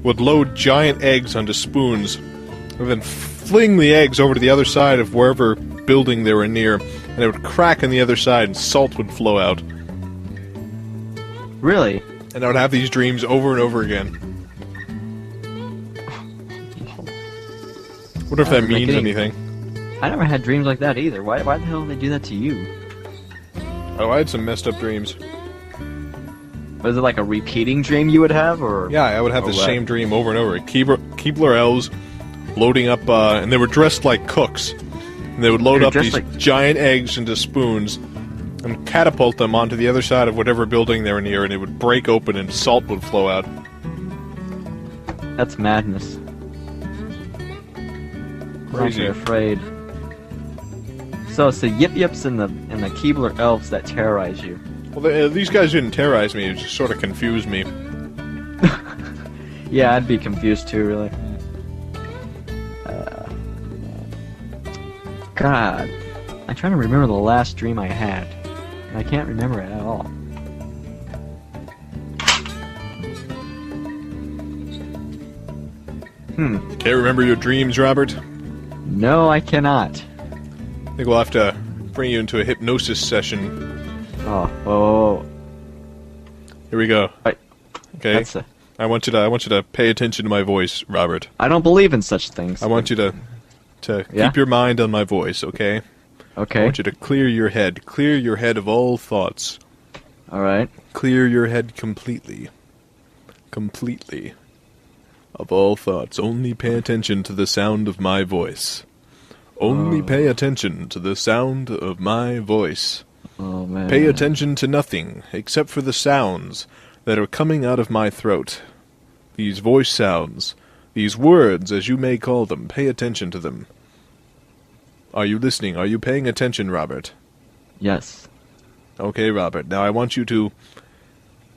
would load giant eggs onto spoons and then fling the eggs over to the other side of wherever building they were near, and it would crack on the other side and salt would flow out. Really? And I would have these dreams over and over again. Wonder if that means anything. I never had dreams like that either. Why the hell did they do that to you? Oh, I had some messed up dreams. Was it like a repeating dream you would have, or...? Yeah, I would have the same dream over and over. Keebler elves loading up, and they were dressed like cooks. And they would load up these giant eggs into spoons and catapult them onto the other side of whatever building they were near, and it would break open and salt would flow out. That's madness. Crazy. I'm afraid. So it's the Yip-Yips and the Keebler elves that terrorize you. Well, these guys didn't terrorize me, it just sort of confused me. Yeah, I'd be confused too, really. God. I'm trying to remember the last dream I had. And I can't remember it at all. Can't remember your dreams, Robert? No, I cannot. I think we'll have to bring you into a hypnosis session. Oh. Here we go. Okay. I want you to pay attention to my voice, Robert. I don't believe in such things. I want you to to keep your mind on my voice, okay? Okay. I want you to clear your head. Clear your head of all thoughts. All right. Clear your head completely. Completely. Of all thoughts. Only pay attention to the sound of my voice. Only pay attention to the sound of my voice. Oh, man. Pay attention to nothing except for the sounds that are coming out of my throat. These voice sounds. These words, as you may call them. Pay attention to them. Are you listening? Are you paying attention, Robert? Yes. Okay, Robert. Now I want you to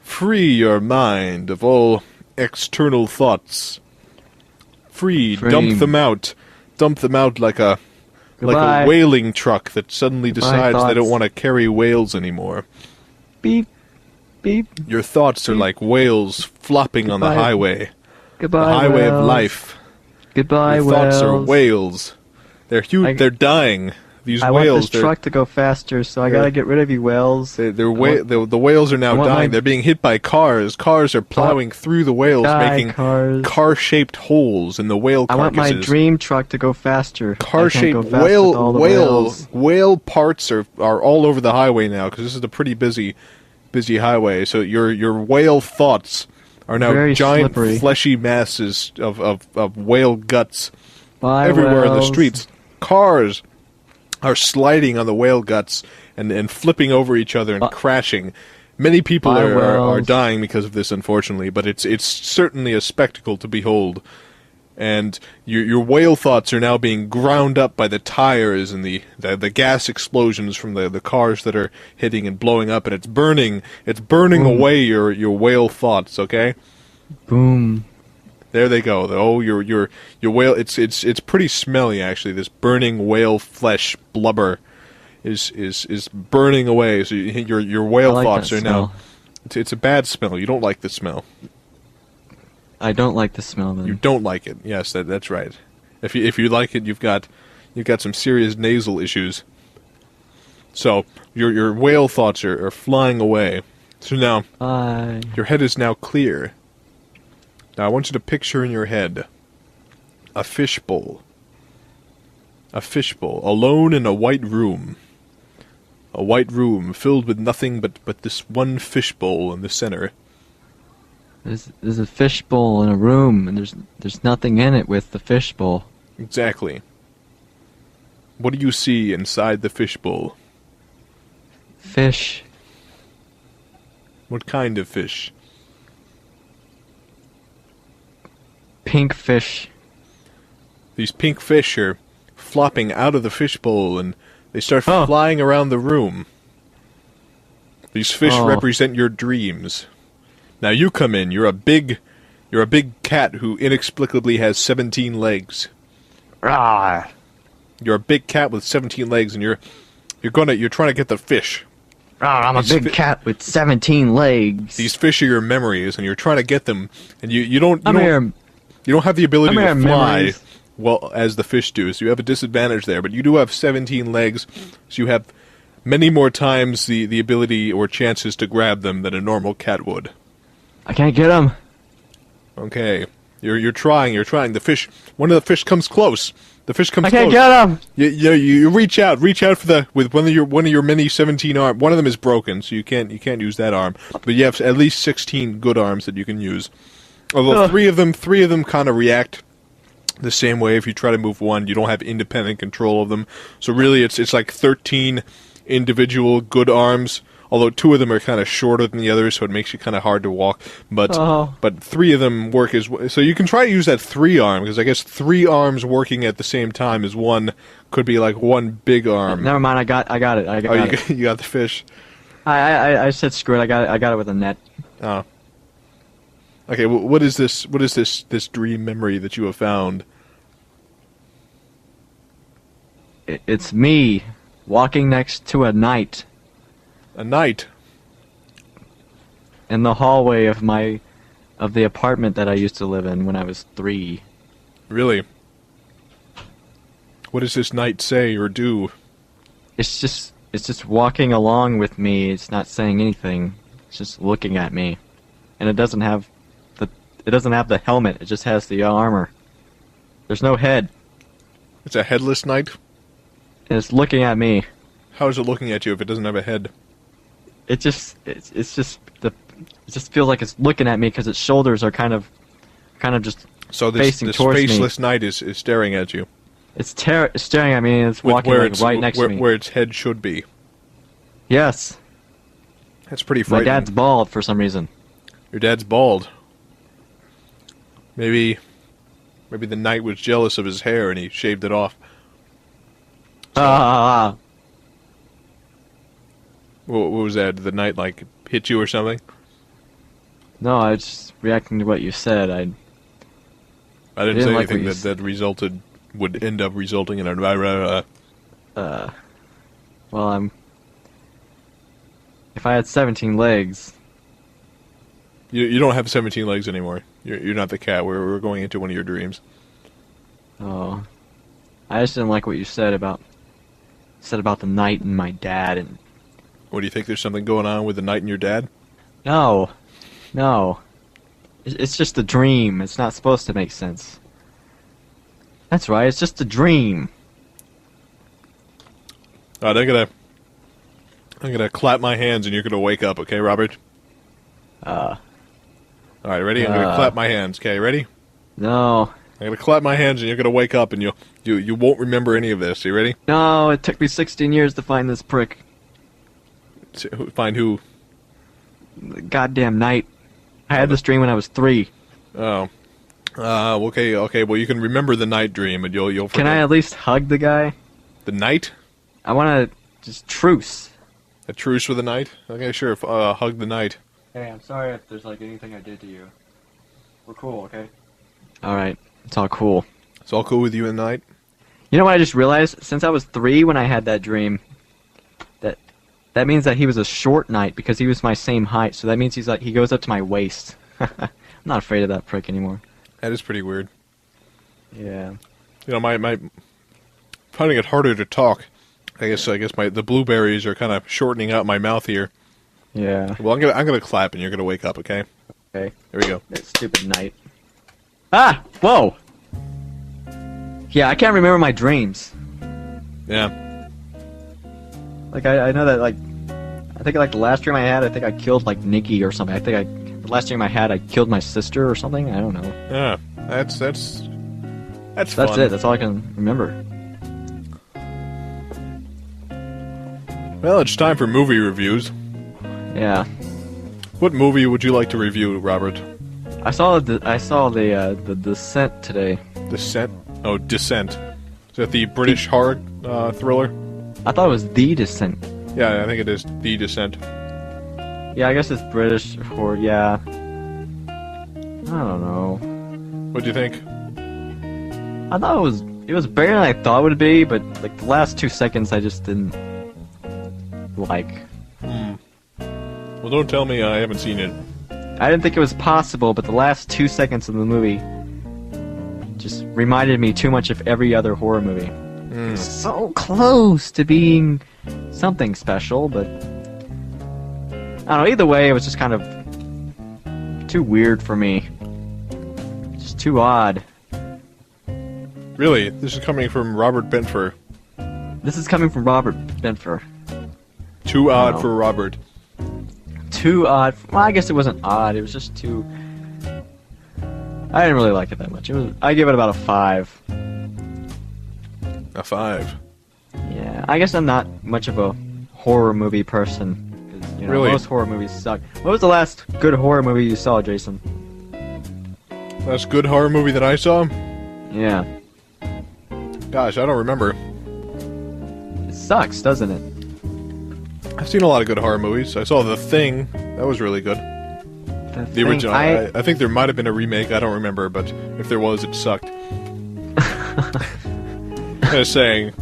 free your mind of all external thoughts. Free. Dump them out. Dump them out like a whaling truck that suddenly decides they don't want to carry whales anymore. Beep. Beep. Your thoughts are like whales flopping on the highway. Goodbye, the highway whales. of life. Goodbye, Your thoughts are whales. They're huge. They're dying. These I whales. want this truck to go faster, so I gotta get rid of you whales. The whales are now dying. They're being hit by cars. Cars are plowing through the whales, making car-shaped holes in the whale carcasses. I want my dream truck to go faster. Car-shaped whale parts are all over the highway now because this is a pretty busy highway. So your whale thoughts are now very giant slippery. Fleshy masses of whale guts everywhere in the streets. Cars are sliding on the whale guts and flipping over each other and crashing. Many people are dying because of this, unfortunately, but it's certainly a spectacle to behold. And your whale thoughts are now being ground up by the tires and the gas explosions from the cars that are hitting and blowing up, and it's burning away your whale thoughts, okay? Boom. There they go. Oh, your whale. It's pretty smelly actually. This burning whale flesh blubber is burning away. So your whale thoughts are now. It's a bad smell. You don't like the smell. I don't like the smell. Then. You don't like it. Yes, that's right. If you like it, you've got some serious nasal issues. So your whale thoughts are flying away. So now your head is now clear. Now I want you to picture in your head a fishbowl. A fishbowl, alone in a white room. A white room filled with nothing but this one fishbowl in the center. There's a fishbowl in a room, and there's nothing in it with the fishbowl. Exactly. What do you see inside the fishbowl? Fish. What kind of fish? Pink fish. These pink fish are flopping out of the fishbowl, and they start flying around the room. These fish represent your dreams. Now you come in. You're a big cat who inexplicably has 17 legs. Rawr. You're a big cat with 17 legs, and you're trying to get the fish. Rawr, I'm a big cat with 17 legs. These fish are your memories, and you're trying to get them, and you don't have the ability to fly well as the fish do, so you have a disadvantage there. But you do have 17 legs, so you have many more times the ability or chances to grab them than a normal cat would. I can't get them. Okay, you're trying. The fish. One of the fish comes close. The fish comes. I can't close. get them. You reach out for with one of your many 17 arms. One of them is broken, so you can't use that arm. But you have at least 16 good arms that you can use. Although three of them kind of react the same way. If you try to move one, you don't have independent control of them. So really, it's like 13 individual good arms. Although two of them are kind of shorter than the others, so it makes you kind of hard to walk. But three of them work as well. So you can try to use that 3-arm, because I guess 3 arms working at the same time as one could be like one big arm. Never mind, I got it. You got the fish. I said screw it. I got it with a net. Oh. Okay, what is this dream memory that you have found? It's me walking next to a knight. A knight? In the hallway of the apartment that I used to live in when I was 3. Really? What does this knight say or do? It's just walking along with me. It's not saying anything. It's just looking at me. And it doesn't have the helmet. It just has the armor. There's no head. It's a headless knight? And it's looking at me. How is it looking at you if it doesn't have a head? It just feels like it's looking at me because its shoulders are kind of just so facing towards me. So this faceless knight is staring at you. It's staring at me and it's walking right next to me. Where its head should be. Yes. That's pretty frightening. My dad's bald for some reason. Your dad's bald. Maybe the knight was jealous of his hair and he shaved it off. So, what was that? Did the knight, like, hit you or something? No, I was just reacting to what you said. I didn't say anything that would end up resulting in a... Well, if I had 17 legs... You don't have 17 legs anymore. You're not the cat. We're going into one of your dreams. Oh. I just didn't like what you said about the knight and my dad and... What, do you think there's something going on with the knight and your dad? No. It's just a dream. It's not supposed to make sense. That's right, it's just a dream. Alright, I'm gonna clap my hands and you're gonna wake up, okay, Robert? Alright, ready? I'm gonna clap my hands, okay, ready? No. I'm gonna clap my hands and you're gonna wake up and you won't remember any of this. You ready? No, it took me 16 years to find this prick. Find who? The goddamn knight. I had this dream when I was 3. Oh. Okay, well you can remember the night dream and you'll forget. Can I at least hug the guy? The knight? I wanna just truce. A truce with the knight? Okay, sure, hug the knight. Hey, I'm sorry if there's like anything I did to you. We're cool, okay? Alright, it's all cool. It's all cool with you and the knight? You know what I just realized? Since I was 3 when I had that dream, that means that he was a short knight because he was my same height, so that means he goes up to my waist. I'm not afraid of that prick anymore. That is pretty weird. Yeah. You know, my finding it harder to talk. I guess the blueberries are kind of shortening out my mouth here. Yeah. Well, I'm gonna clap and you're gonna wake up, okay? Okay. Here we go. That stupid knight. Ah! Whoa! Yeah, I can't remember my dreams. Yeah. Like, I know that, like, I think, like, the last dream I had, I think I killed, like, Nikki or something. The last dream I had, I killed my sister or something. I don't know. Yeah, that's fun. That's it. That's all I can remember. Well, it's time for movie reviews. Yeah. What movie would you like to review, Robert? I saw the Descent today. Descent? Oh, Descent. Is that the British horror thriller? I thought it was The Descent. Yeah, I think it is The Descent. Yeah, I guess it's British horror. Yeah. I don't know. What'd you think? I thought it was better than I thought it would be, but like the last 2 seconds I just didn't like. Well, don't tell me I haven't seen it. I didn't think it was possible, but the last 2 seconds of the movie just reminded me too much of every other horror movie. It's so close to being something special, but I don't know. Either way, it was just kind of too weird for me. Just too odd. Really? This is coming from Robert Benfer. This is coming from Robert Benfer. Too odd for Robert. Too odd. Well, I guess it wasn't odd. It was just too... I didn't really like it that much. I give it about a 5. A 5? Yeah. I guess I'm not much of a horror movie person. 'Cause, really? Most horror movies suck. What was the last good horror movie you saw, Jason? Last good horror movie that I saw? Yeah. Gosh, I don't remember. It sucks, doesn't it? I've seen a lot of good horror movies. I saw The Thing. That was really good. The original. I think there might have been a remake. I don't remember, but if there was, it sucked. I was saying.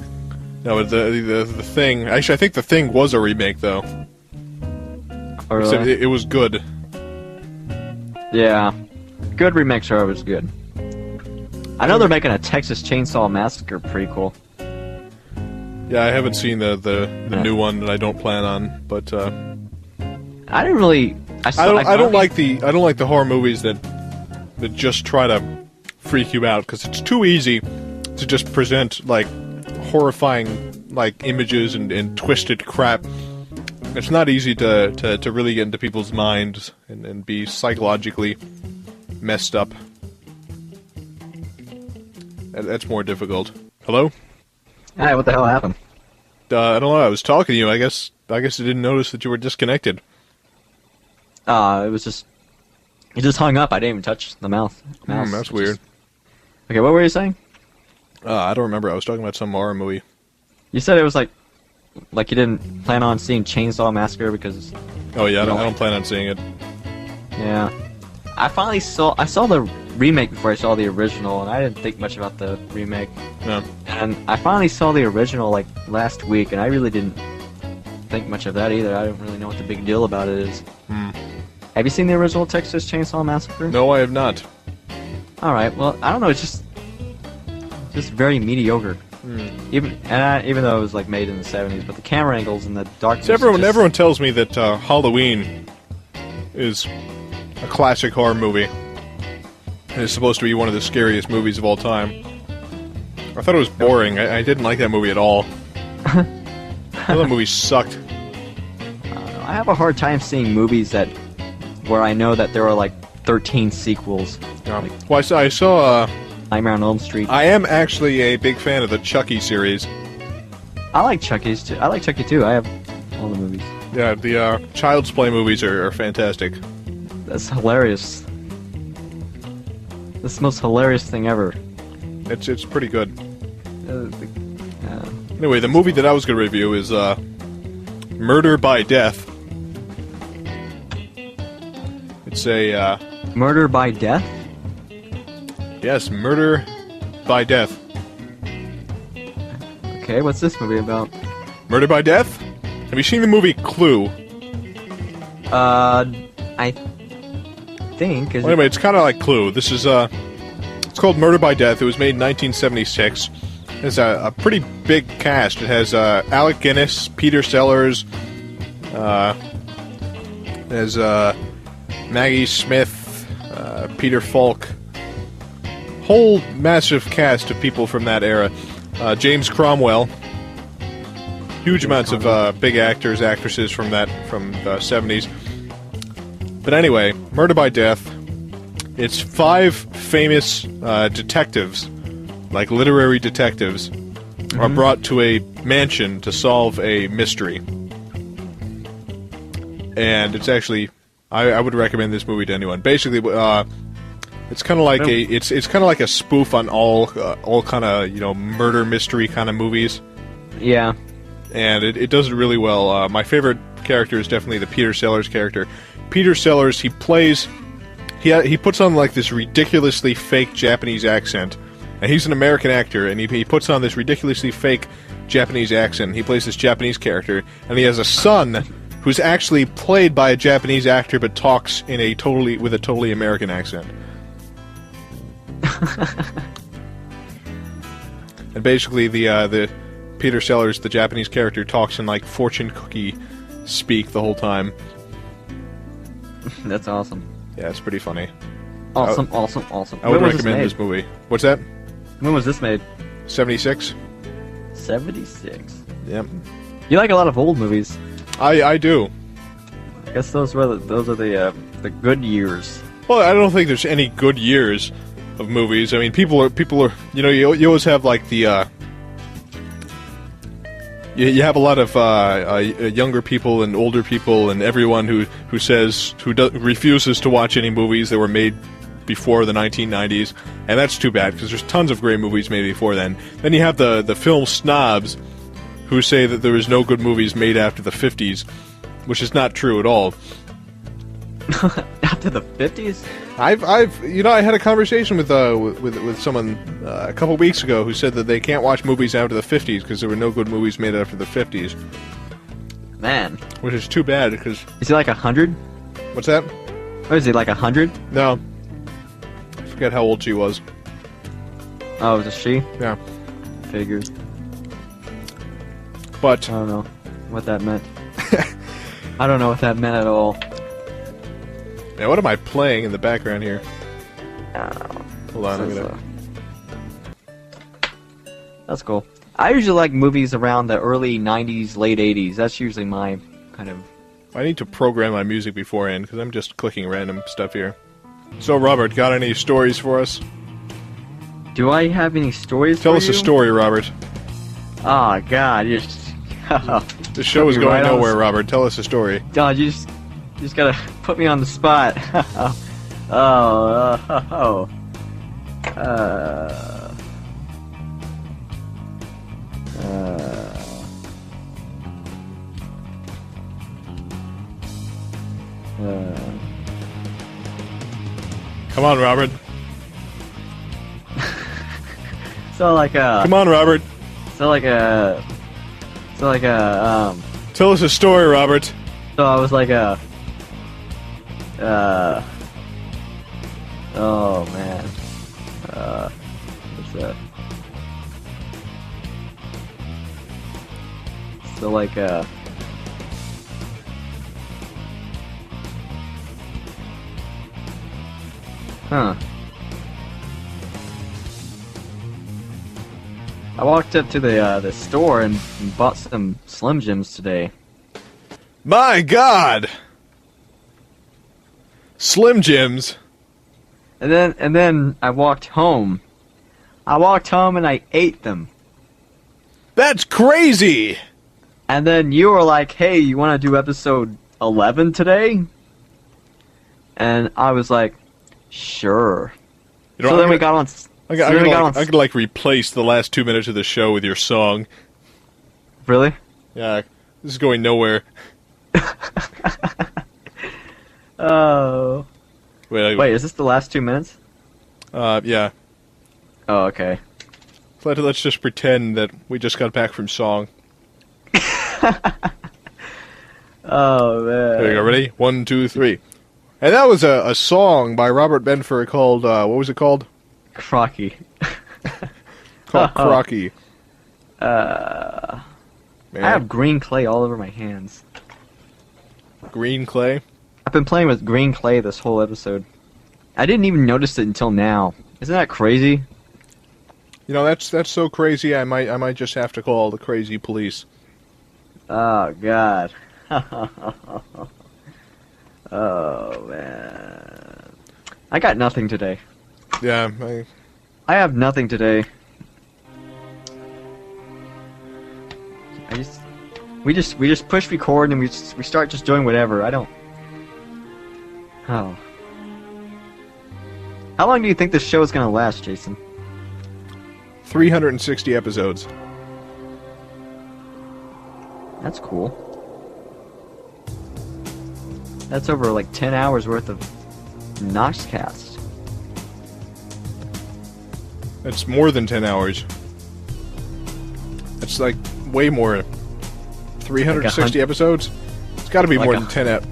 No, the Thing. Actually, I think The Thing was a remake, though. Oh, really? It was good. Yeah. Good remakes are always good. I know they're making a Texas Chainsaw Massacre prequel. Yeah, I haven't seen the new one, and I don't plan on. But I didn't really. I don't like the horror movies that just try to freak you out because it's too easy to just present, like, horrifying, like, images and twisted crap. It's not easy to really get into people's minds and be psychologically messed up. That's more difficult. Hello? Hi, what the hell happened? I don't know, I was talking to you. I guess I didn't notice that you were disconnected. It was just... It just hung up. I didn't even touch the mouse. That's weird. Okay, what were you saying? I don't remember. I was talking about some horror movie. You said it was like you didn't plan on seeing Chainsaw Massacre because... Oh yeah, I don't plan on seeing it. Yeah. I saw the remake before I saw the original, and I didn't think much about the remake. No. And I finally saw the original, like, last week, and I really didn't think much of that either. I don't really know what the big deal about it is. Have you seen the original Texas Chainsaw Massacre? No, I have not. Alright, well, I don't know, it's just very mediocre. Even though it was, like, made in the 70s, but the camera angles and the darkness... So everyone tells me that Halloween is a classic horror movie. And it's supposed to be one of the scariest movies of all time. I thought it was boring. I didn't like that movie at all. That movie sucked. I don't know. I have a hard time seeing movies where I know that there are, like, 13 sequels. Yeah. Well, I saw... Nightmare on Elm Street. I am actually a big fan of the Chucky series. I like Chucky's too. I like Chucky too. I have all the movies. Yeah, the Child's Play movies are fantastic. That's hilarious. That's the most hilarious thing ever. It's pretty good. Anyway, the movie that I was going to review is Murder by Death. It's a... Murder by Death? Yes, Murder by Death. Okay, what's this movie about? Murder by Death? Have you seen the movie Clue? I think... Well, anyway, it's kind of like Clue. This is, it's called Murder by Death. It was made in 1976. It's a pretty big cast. It has, Alec Guinness, Peter Sellers, there's, Maggie Smith, Peter Falk. Whole massive cast of people from that era. James Cromwell. Huge amounts of big actors, actresses from the 70s. But anyway, Murder by Death. It's 5 famous detectives, like literary detectives, are brought to a mansion to solve a mystery. And it's actually, I would recommend this movie to anyone. Basically, it's kind of like it's kind of like a spoof on all kind of murder mystery kind of movies. Yeah. And it does it really well. My favorite character is definitely the Peter Sellers character. Peter Sellers, he puts on like this ridiculously fake Japanese accent, and he's an American actor, and he puts on this ridiculously fake Japanese accent. He plays this Japanese character, and he has a son who's actually played by a Japanese actor, but talks with a totally American accent. And basically, the Peter Sellers, the Japanese character, talks in like fortune cookie speak the whole time. That's awesome. Yeah, it's pretty funny. Awesome. I would recommend this movie. What's that? When was this made? 76. 76. Yep. You like a lot of old movies. I do. I guess those are the good years. Well, I don't think there's any good years of movies. I mean, people are you always have like the you have a lot of younger people and older people and everyone who refuses to watch any movies that were made before the 1990s, and that's too bad because there's tons of great movies made before then. Then you have the film snobs who say that there is no good movies made after the 50s, which is not true at all. After the 50s? I had a conversation with someone a couple weeks ago who said that they can't watch movies after the 50s because there were no good movies made after the 50s. Man. Which is too bad because... Is he like 100? What's that? Or is he like 100? No. I forget how old she was. Oh, was it she? Yeah. Figures. But... I don't know what that meant. I don't know what that meant at all. Now, what am I playing in the background here? I don't know. Hold on, I'm gonna... That's cool. I usually like movies around the early 90s, late 80s. That's usually my kind of... I need to program my music beforehand, because I'm just clicking random stuff here. So, Robert, got any stories for us? Do I have any stories Tell for us you? a story, Robert. Oh, God, you're just... The show is going nowhere, Robert. Tell us a story. God, you just gotta put me on the spot. Come on, Robert. So like Come on, Robert. Tell us a story, Robert. So I was like oh man. What's that? So like I walked up to the store and bought some Slim Jims today. My God! Slim Jims. And then I walked home. And I ate them. That's crazy! And then you were like, "Hey, you want to do episode 11 today?" And I was like, "Sure." You know, so then we got on. I could like replace the last 2 minutes of the show with your song. Really? Yeah, this is going nowhere. Oh. Wait, is this the last 2 minutes? Yeah. Oh, okay. Let's just pretend that we just got back from song. Oh, man. There you go, ready? 1, 2, 3. And that was a song by Robert Benfer called, what was it called? Crocky. Called Crocky. I have green clay all over my hands. Green clay? I've been playing with green clay this whole episode. I didn't even notice it until now. Isn't that crazy? You know, that's so crazy. I might just have to call the crazy police. Oh God. Oh man. I got nothing today. Yeah, I have nothing today. We just push record and we start just doing whatever. I don't. Oh. How long do you think this show is gonna last, Jason? 360 episodes. That's cool. That's over like 10 hours worth of Knoxkast. That's more than 10 hours. That's like way more. 360 episodes? It's got to be like more than 10 ep.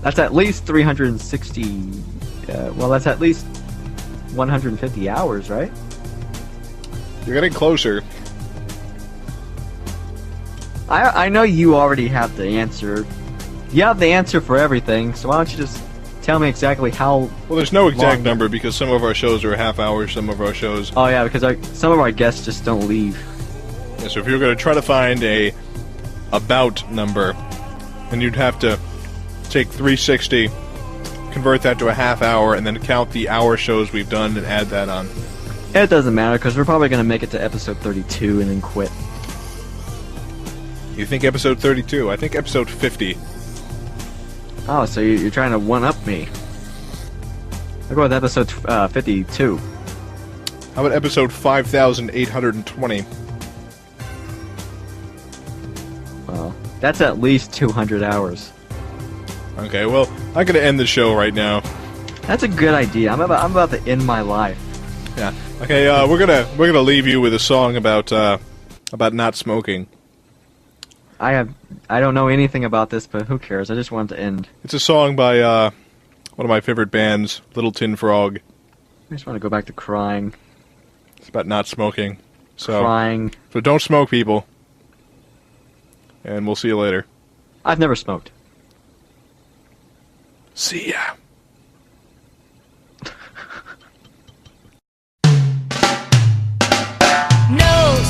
That's at least 360. Well, that's at least 150 hours, right? You're getting closer. I know you already have the answer. You have the answer for everything, so why don't you just tell me exactly how... Well, there's no exact number because some of our shows are a half hour, some of our shows... Oh yeah, because some of our guests just don't leave. Yeah, so if you're going to try to find a about number, then you'd have to take 360, convert that to a half hour, and then count the hour shows we've done and add that on. It doesn't matter, because we're probably going to make it to episode 32 and then quit. You think episode 32? I think episode 50. Oh, so you're trying to one-up me. I'll go with episode 52. How about episode 5,820? Well, that's at least 200 hours. Okay, well, I'm going to end the show right now. That's a good idea. I'm about to end my life. Yeah. Okay, we're gonna leave you with a song about not smoking. I don't know anything about this, but who cares? I just want it to end. It's a song by one of my favorite bands, Little Tin Frog. I just want to go back to crying. It's about not smoking. So, crying. So don't smoke, people. And we'll see you later. I've never smoked. See ya. No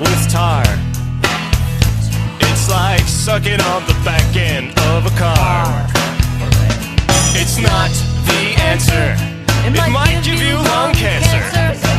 with tar. It's like sucking on the back end of a car. It's not the answer. It might give you lung cancer.